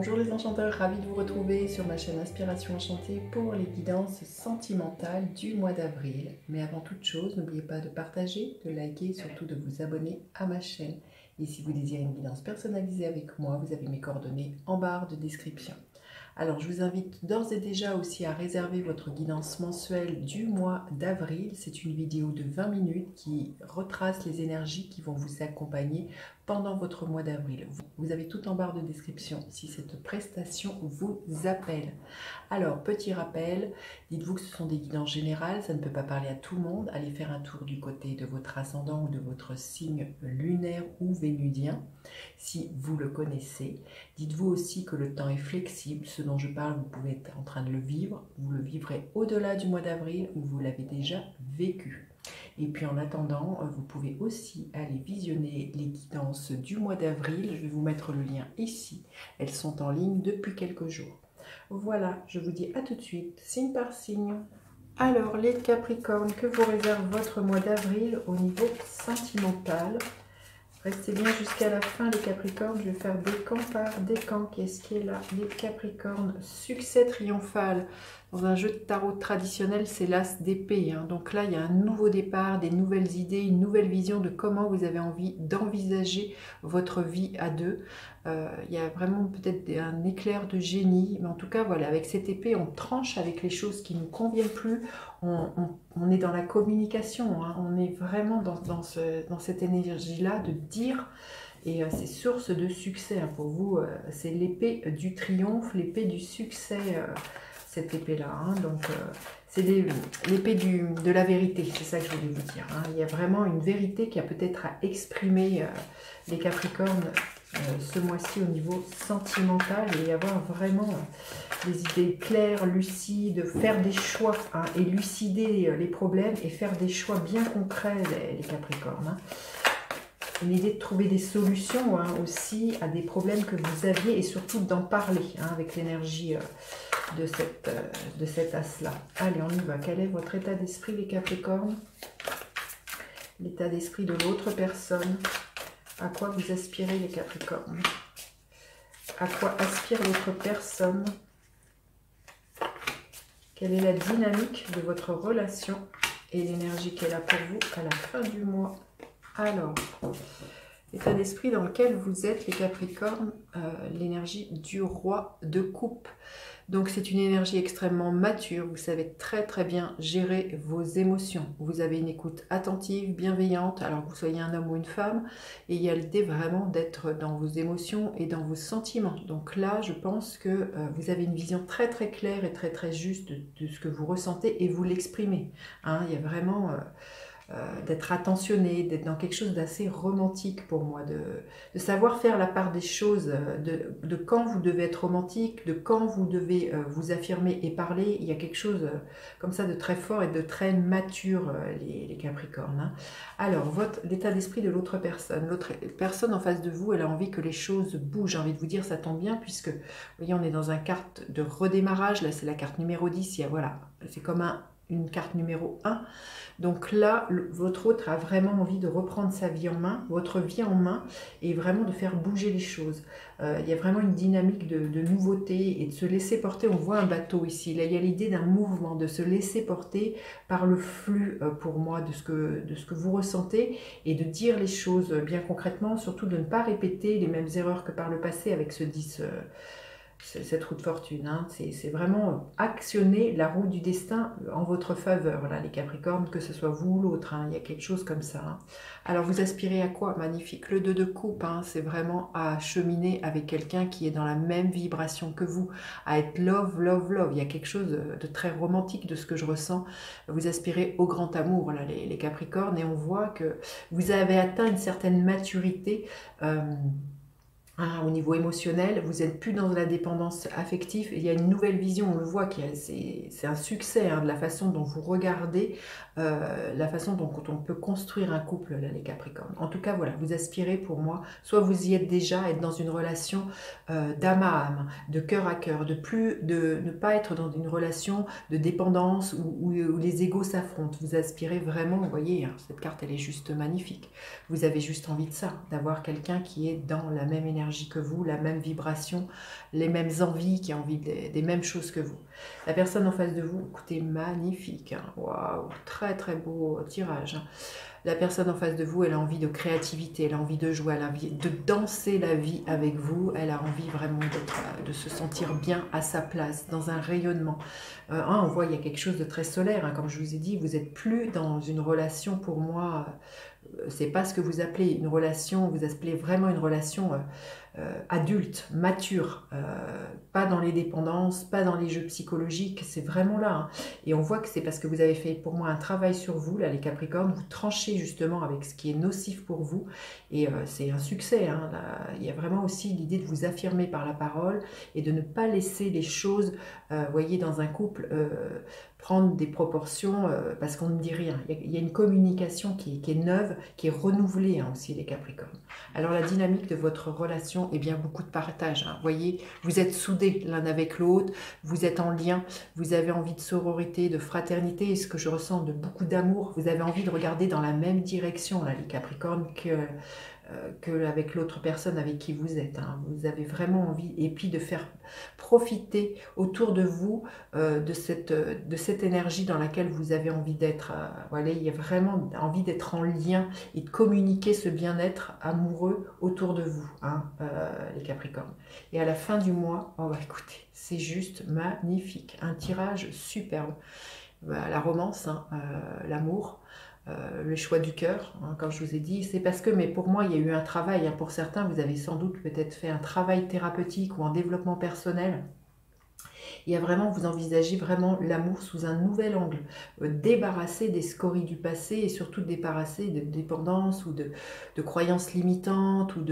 Bonjour les enchanteurs, ravi de vous retrouver sur ma chaîne Inspiration Enchantée pour les guidances sentimentales du mois d'avril. Mais avant toute chose, n'oubliez pas de partager, de liker et surtout de vous abonner à ma chaîne. Et si vous désirez une guidance personnalisée avec moi, vous avez mes coordonnées en barre de description. Alors je vous invite d'ores et déjà aussi à réserver votre guidance mensuelle du mois d'avril. C'est une vidéo de 20 minutes qui retrace les énergies qui vont vous accompagner pendant votre mois d'avril. Vous avez tout en barre de description si cette prestation vous appelle. Alors, petit rappel, dites-vous que ce sont des guidances générales, ça ne peut pas parler à tout le monde. Allez faire un tour du côté de votre ascendant ou de votre signe lunaire ou vénudien, si vous le connaissez. Dites-vous aussi que le temps est flexible, ce dont je parle, vous pouvez être en train de le vivre, vous le vivrez au-delà du mois d'avril ou vous l'avez déjà vécu. Et puis en attendant, vous pouvez aussi aller visionner les guidances du mois d'avril. Je vais vous mettre le lien ici. Elles sont en ligne depuis quelques jours. Voilà, je vous dis à tout de suite, signe par signe. Alors, les Capricornes, que vous réserve votre mois d'avril au niveau sentimental? Restez bien jusqu'à la fin, les Capricornes. Je vais faire décan par décan. Qu'est-ce qui est là? Les Capricornes, succès triomphal. Dans un jeu de tarot traditionnel, c'est l'as d'épée. Hein. Donc là, il y a un nouveau départ, des nouvelles idées, une nouvelle vision de comment vous avez envie d'envisager votre vie à deux. Il y a vraiment peut-être un éclair de génie. Mais en tout cas, voilà, avec cette épée, on tranche avec les choses qui ne nous conviennent plus. On est dans la communication. Hein. On est vraiment dans cette énergie-là de dire... Et c'est source de succès. Hein. Pour vous, c'est l'épée du triomphe, l'épée du succès... cette épée-là. Hein. Donc, c'est l'épée de la vérité, c'est ça que je voulais vous dire. Hein. Il y a vraiment une vérité qui a peut-être à exprimer les Capricornes ce mois-ci au niveau sentimental et avoir vraiment des idées claires, lucides, faire des choix, hein, élucider les problèmes et faire des choix bien concrets, les Capricornes. Hein. L'idée de trouver des solutions hein, aussi à des problèmes que vous aviez et surtout d'en parler hein, avec l'énergie de cet as-là. Allez, on y va. Quel est votre état d'esprit, les Capricornes? L'état d'esprit de l'autre personne. À quoi vous aspirez, les Capricornes? À quoi aspire l'autre personne? Quelle est la dynamique de votre relation et l'énergie qu'elle a pour vous à la fin du mois? Alors, l'état d'esprit dans lequel vous êtes, les Capricornes, l'énergie du roi de coupe. Donc c'est une énergie extrêmement mature, vous savez très très bien gérer vos émotions. Vous avez une écoute attentive, bienveillante, alors que vous soyez un homme ou une femme. Et il y a l'idée vraiment d'être dans vos émotions et dans vos sentiments. Donc là, je pense que vous avez une vision très très claire et très très juste de ce que vous ressentez et vous l'exprimez. Hein, il y a vraiment... d'être attentionné, d'être dans quelque chose d'assez romantique pour moi, de savoir faire la part des choses, de quand vous devez être romantique, de quand vous devez vous affirmer et parler. Il y a quelque chose comme ça de très fort et de très mature, les Capricornes. Hein. Alors, l'état d'esprit de l'autre personne en face de vous, elle a envie que les choses bougent. J'ai envie de vous dire, ça tombe bien, puisque, vous voyez, on est dans une carte de redémarrage. Là, c'est la carte numéro 10. Il y a, voilà, c'est comme une carte numéro 1. Donc là, votre autre a vraiment envie de reprendre sa vie en main, votre vie en main, et vraiment de faire bouger les choses. Il y a vraiment une dynamique de nouveauté et de se laisser porter. On voit un bateau ici. Là, il y a l'idée d'un mouvement, de se laisser porter par le flux, pour moi, de ce que vous ressentez, et de dire les choses bien concrètement, surtout de ne pas répéter les mêmes erreurs que par le passé avec ce 10... cette roue de fortune, hein. C'est vraiment actionner la roue du destin en votre faveur, là, les Capricornes, que ce soit vous ou l'autre, hein. Il y a quelque chose comme ça. Hein. Alors, vous aspirez à quoi? Magnifique. Le 2 de coupe, hein, c'est vraiment à cheminer avec quelqu'un qui est dans la même vibration que vous, à être love, love, love. Il y a quelque chose de très romantique de ce que je ressens. Vous aspirez au grand amour, là, les Capricornes, et on voit que vous avez atteint une certaine maturité. Au niveau émotionnel, vous n'êtes plus dans la dépendance affective, il y a une nouvelle vision, on le voit, c'est un succès hein, de la façon dont vous regardez, la façon dont on peut construire un couple, là, les Capricornes. En tout cas, voilà, vous aspirez pour moi, soit vous y êtes déjà, être dans une relation d'âme à âme, de cœur à cœur, de ne pas être dans une relation de dépendance où les égos s'affrontent. Vous aspirez vraiment, vous voyez, hein, cette carte, elle est juste magnifique. Vous avez juste envie de ça, d'avoir quelqu'un qui est dans la même énergie énergie que vous, la même vibration, les mêmes envies, qui a envie des mêmes choses que vous. La personne en face de vous, écoutez, magnifique, hein. Waouh, très très beau tirage, hein. La personne en face de vous, elle a envie de créativité, elle a envie de jouer, elle a envie de danser la vie avec vous, elle a envie vraiment de se sentir bien à sa place, dans un rayonnement. On voit, il y a quelque chose de très solaire, hein. Comme je vous ai dit, vous n'êtes plus dans une relation, pour moi, c'est pas ce que vous appelez une relation, vous appelez vraiment une relation adulte, mature, pas dans les dépendances, pas dans les jeux psychologiques, c'est vraiment là, hein. Et on voit que c'est parce que vous avez fait pour moi un travail sur vous, là les Capricornes, vous tranchez justement avec ce qui est nocif pour vous, et c'est un succès, hein, là. Il y a vraiment aussi l'idée de vous affirmer par la parole, et de ne pas laisser les choses, voyez, dans un couple, prendre des proportions parce qu'on ne dit rien. Il y a une communication qui est neuve, qui est renouvelée, hein, aussi les Capricornes. Alors la dynamique de votre relation, eh bien beaucoup de partage, hein. Vous voyez, vous êtes soudés l'un avec l'autre, vous êtes en lien, vous avez envie de sororité, de fraternité, et ce que je ressens de beaucoup d'amour, vous avez envie de regarder dans la même direction, là les Capricornes, que avec l'autre personne avec qui vous êtes, hein. Vous avez vraiment envie, et puis de faire profiter autour de vous de cette énergie dans laquelle vous avez envie d'être. Voilà, il y a vraiment envie d'être en lien et de communiquer ce bien-être amoureux autour de vous, hein, les Capricornes. Et à la fin du mois, oh bah écoutez, c'est juste magnifique, un tirage superbe. Bah, la romance, hein, l'amour, le choix du cœur, hein, comme je vous ai dit, c'est parce que, mais pour moi, il y a eu un travail, hein, pour certains, vous avez sans doute peut-être fait un travail thérapeutique ou en développement personnel. Il y a vraiment, vous envisagez vraiment l'amour sous un nouvel angle, débarrasser des scories du passé et surtout débarrasser de dépendance ou de croyances limitantes, ou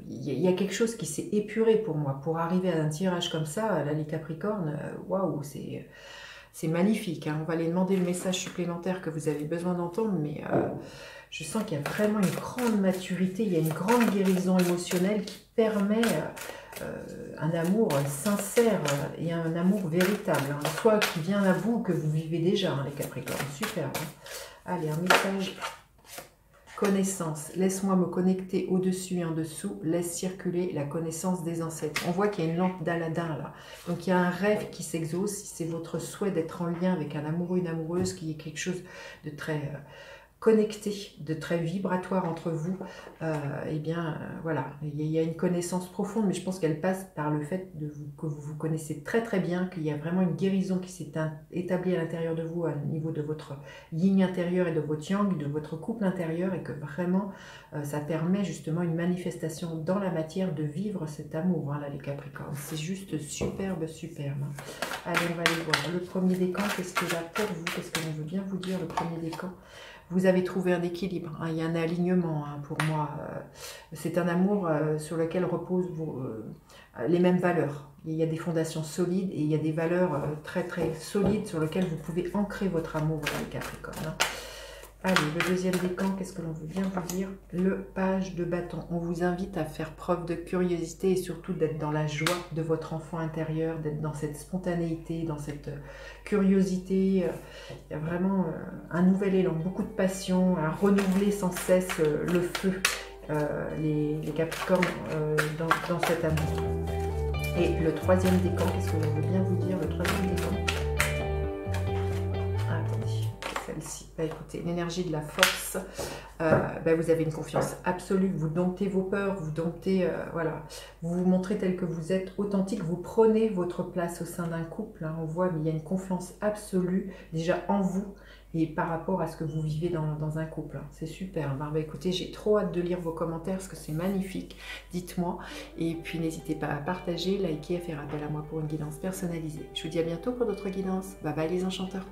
il y a quelque chose qui s'est épuré pour moi. Pour arriver à un tirage comme ça, là, les Capricornes, waouh, c'est magnifique, hein. On va aller demander le message supplémentaire que vous avez besoin d'entendre, mais je sens qu'il y a vraiment une grande maturité, il y a une grande guérison émotionnelle qui permet un amour sincère et un amour véritable, hein, soit qui vient à vous, que vous vivez déjà, hein, les Capricornes. Super, hein. Allez, un message. Connaissance, laisse-moi me connecter au-dessus et en dessous, laisse circuler la connaissance des ancêtres. On voit qu'il y a une lampe d'Aladin là, donc il y a un rêve qui s'exauce. Si c'est votre souhait d'être en lien avec un amoureux, une amoureuse, qui est quelque chose de très connecté, de très vibratoire entre vous, eh bien voilà, il y a une connaissance profonde, mais je pense qu'elle passe par le fait que vous vous connaissez très très bien, qu'il y a vraiment une guérison qui s'est établie à l'intérieur de vous, au niveau de votre ligne intérieure et de votre yang, de votre couple intérieur, et que vraiment ça permet justement une manifestation dans la matière de vivre cet amour, hein, là les Capricornes. C'est juste superbe, superbe, hein. Allez, on va aller voir le premier décan. Qu'est-ce qu'il a pour vous? Qu'est-ce que l'on veut bien vous dire, le premier décan? Vous avez trouvé un équilibre, hein, il y a un alignement, hein, pour moi. C'est un amour sur lequel reposent les mêmes valeurs. Il y a des fondations solides et il y a des valeurs très très solides sur lesquelles vous pouvez ancrer votre amour, les Capricornes, hein. Allez, le deuxième décan, qu'est-ce que l'on veut bien vous dire? Le page de bâton. On vous invite à faire preuve de curiosité et surtout d'être dans la joie de votre enfant intérieur, d'être dans cette spontanéité, dans cette curiosité. Il y a vraiment un nouvel élan, beaucoup de passion, à renouveler sans cesse le feu, les Capricornes, dans cet amour. Et le troisième décan, qu'est-ce que l'on veut bien vous dire? Le troisième décan. Celle-ci, bah, écoutez, l'énergie de la force, bah, vous avez une confiance absolue, vous domptez vos peurs, vous domptez, voilà, vous vous montrez tel que vous êtes, authentique, vous prenez votre place au sein d'un couple, hein, on voit, mais il y a une confiance absolue déjà en vous et par rapport à ce que vous vivez dans un couple, hein. C'est super, bah, écoutez, j'ai trop hâte de lire vos commentaires parce que c'est magnifique, dites-moi, et puis n'hésitez pas à partager, liker, à faire appel à moi pour une guidance personnalisée. Je vous dis à bientôt pour d'autres guidances, bye bye les enchanteurs.